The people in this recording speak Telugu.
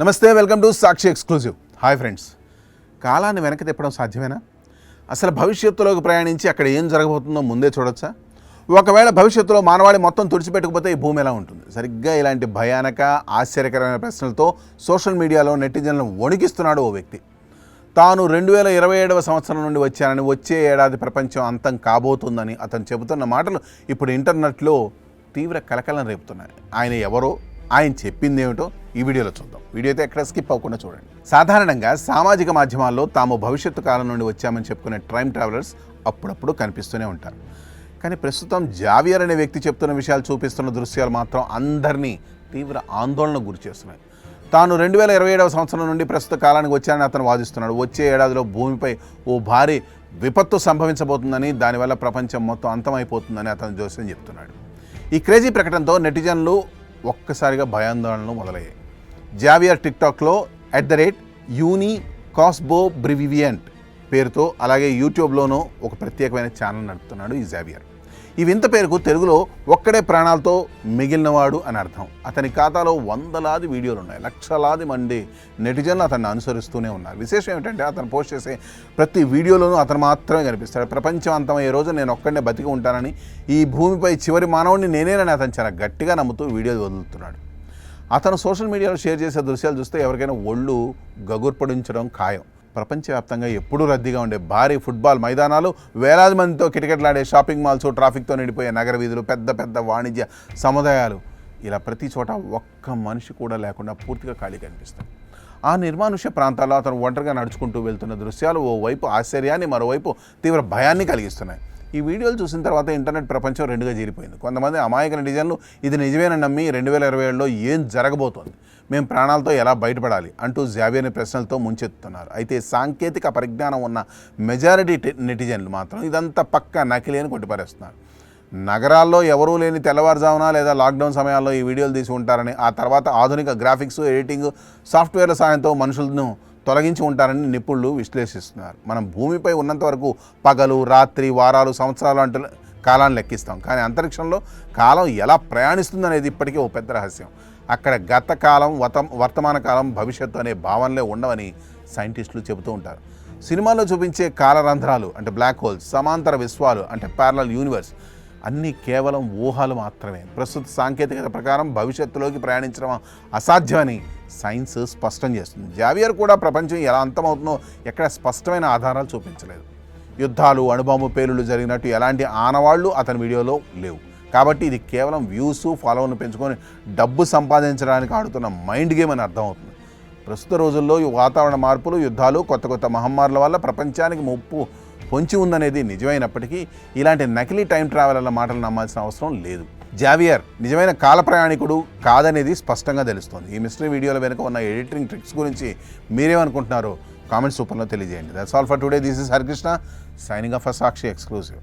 నమస్తే, welcome to Sakshi exclusive. Hi friends, కాలాన్ని వెనక్కి తిప్పడం సాధ్యమేనా? అసలు భవిష్యత్తులోకి ప్రయాణించి అక్కడ ఏం జరగబోతుందో ముందే చూడొచ్చా? ఒకవేళ భవిష్యత్తులో మానవాళి మొత్తం తుడిచిపెట్టుకుపోతే ఈ భూమి ఎలా ఉంటుంది? సరిగ్గా ఇలాంటి భయానక ఆశ్చర్యకరమైన ప్రశ్నలతో సోషల్ మీడియాలో నెటిజన్లను వణికిస్తున్నాడు ఓ వ్యక్తి. తాను 2027వ సంవత్సరం నుండి వచ్చానని, వచ్చే ఏడాది ప్రపంచం అంతం కాబోతుందని అతను చెబుతున్న మాటలు ఇప్పుడు ఇంటర్నెట్లో తీవ్ర కలకలం రేపుతున్నాయి. ఆయన ఎవరో, ఆయన చెప్పింది ఏమిటో ఈ వీడియోలో చూద్దాం. వీడియో అయితే ఎక్కడ స్కిప్ అవ్వకుండా చూడండి. సాధారణంగా సామాజిక మాధ్యమాల్లో తాము భవిష్యత్తు కాలం నుండి వచ్చామని చెప్పుకునే టైం ట్రావెలర్స్ అప్పుడప్పుడు కనిపిస్తూనే ఉంటారు. కానీ ప్రస్తుతం జావియర్ అనే వ్యక్తి చెప్తున్న విషయాలు, చూపిస్తున్న దృశ్యాలు మాత్రం అందరినీ తీవ్ర ఆందోళనకు గురి చేస్తున్నాయి. తాను 2027వ సంవత్సరం నుండి ప్రస్తుత కాలానికి వచ్చానని అతను వాదిస్తున్నాడు. వచ్చే ఏడాదిలో భూమిపై ఓ భారీ విపత్తు సంభవించబోతుందని, దానివల్ల ప్రపంచం మొత్తం అంతమైపోతుందని అతను జోస్యం చెప్తున్నాడు. ఈ క్రేజీ ప్రకటనతో నెటిజన్లు ఒక్కసారిగా భయాందోళనలు మొదలయ్యాయి. జావియర్ టిక్టాక్లో @UniCosboBriviant పేరుతో, అలాగే యూట్యూబ్లోనూ ఒక ప్రత్యేకమైన ఛానల్ నడుపుతున్నాడు ఈ జావియర్. ఈ వింత పేరుకు తెలుగులో ఒక్కడే ప్రాణాలతో మిగిలినవాడు అని అర్థం. అతని ఖాతాలో వందలాది వీడియోలు ఉన్నాయి. లక్షలాది మంది నెటిజన్లు అతన్ని అనుసరిస్తూనే ఉన్నారు. విశేషం ఏమిటంటే అతను పోస్ట్ చేసే ప్రతి వీడియోలోనూ అతను మాత్రమే కనిపిస్తాడు. ప్రపంచం అంతమయ్యే రోజు నేను ఒక్కడే బతికి ఉంటానని, ఈ భూమిపై చివరి మానవుడిని నేనేనని అతను చాలా గట్టిగా నమ్ముతూ వీడియోలు వదులుతున్నాడు. అతను సోషల్ మీడియాలో షేర్ చేసే దృశ్యాలు చూస్తే ఎవరికైనా ఒళ్ళు గగుర్పడించడం ఖాయం. ప్రపంచవ్యాప్తంగా ఎప్పుడూ రద్దీగా ఉండే భారీ ఫుట్బాల్ మైదానాలు, వేలాది మందితో కిటకిటలాడే షాపింగ్ మాల్స్, ట్రాఫిక్తో నిండిపోయే నగర వీధులు, పెద్ద పెద్ద వాణిజ్య సముదాయాలు, ఇలా ప్రతి చోట ఒక్క మనిషి కూడా లేకుండా పూర్తిగా ఖాళీ కనిపిస్తాయి. ఆ నిర్మానుష్య ప్రాంతాల్లో అతను ఒంటరిగా నడుచుకుంటూ వెళ్తున్న దృశ్యాలు ఓవైపు ఆశ్చర్యాన్ని, మరోవైపు తీవ్ర భయాన్ని కలిగిస్తున్నాయి. ఈ వీడియోలు చూసిన తర్వాత ఇంటర్నెట్ ప్రపంచం రెండుగా జీరిపోయింది. కొంతమంది అమాయక నెటిజన్లు ఇది నిజమేనని నమ్మి 2027లో ఏం జరగబోతోంది, మేము ప్రాణాలతో ఎలా బయటపడాలి అంటూ జావియర్ని ప్రశ్నలతో ముంచెత్తుతున్నారు. అయితే సాంకేతిక పరిజ్ఞానం ఉన్న మెజారిటీ నెటిజన్లు మాత్రం ఇదంతా పక్కా నకిలీ అని కొట్టిపారేస్తున్నారు. నగరాల్లో ఎవరూ లేని తెల్లవారుజామున లేదా లాక్డౌన్ సమయాల్లో ఈ వీడియోలు తీసి ఉంటారని, ఆ తర్వాత ఆధునిక గ్రాఫిక్స్, ఎడిటింగ్ సాఫ్ట్వేర్ల సాయంతో మనుషులను తొలగించి ఉంటారని నిపుణులు విశ్లేషిస్తున్నారు. మనం భూమిపై ఉన్నంత వరకు పగలు, రాత్రి, వారాలు, సంవత్సరాలు అంటూ కాలాన్ని లెక్కిస్తాం. కానీ అంతరిక్షంలో కాలం ఎలా ప్రయాణిస్తుందనేది ఇప్పటికీ ఓ పెద్ద రహస్యం. అక్కడ గత కాలం, వర్తమాన కాలం, భవిష్యత్తు అనే భావనలే ఉండవని సైంటిస్టులు చెబుతూ ఉంటారు. సినిమాల్లో చూపించే కాలరంధ్రాలు అంటే బ్లాక్ హోల్స్, సమాంతర విశ్వాలు అంటే ప్యారలల్ యూనివర్స్ అన్నీ కేవలం ఊహలు మాత్రమే. ప్రస్తుత సాంకేతికత ప్రకారం భవిష్యత్తులోకి ప్రయాణించడం అసాధ్యమని సైన్స్ స్పష్టం చేస్తుంది. జావియర్ కూడా ప్రపంచం ఎలా అంతమవుతుందో ఎక్కడ స్పష్టమైన ఆధారాలు చూపించలేదు. యుద్ధాలు, అణుబాంబు పేలుళ్లు జరిగినట్టు ఎలాంటి ఆనవాళ్లు అతని వీడియోలో లేవు. కాబట్టి ఇది కేవలం వ్యూస్, ఫాలోవర్ను పెంచుకొని డబ్బు సంపాదించడానికి ఆడుతున్న మైండ్ గేమ్ అని అర్థమవుతుంది. ప్రస్తుత రోజుల్లో ఈ వాతావరణ మార్పులు, యుద్ధాలు, కొత్త కొత్త మహమ్మారుల వల్ల ప్రపంచానికి ముప్పు పొంచి ఉందనేది నిజమైనప్పటికీ ఇలాంటి నకిలీ టైం ట్రావెలర్ల మాటలు నమ్మాల్సిన అవసరం లేదు. జావియర్ నిజమైన కాల ప్రయాణికుడు కాదనేది స్పష్టంగా తెలుస్తోంది. ఈ మిస్టరీ వీడియోల వెనుక ఉన్న ఎడిటింగ్ ట్రిక్స్ గురించి మీరేమనుకుంటున్నారో కామెంట్స్ రూపంలో తెలియజేయండి. That's all for today. This is Harikrishna signing off for Sakshi exclusive.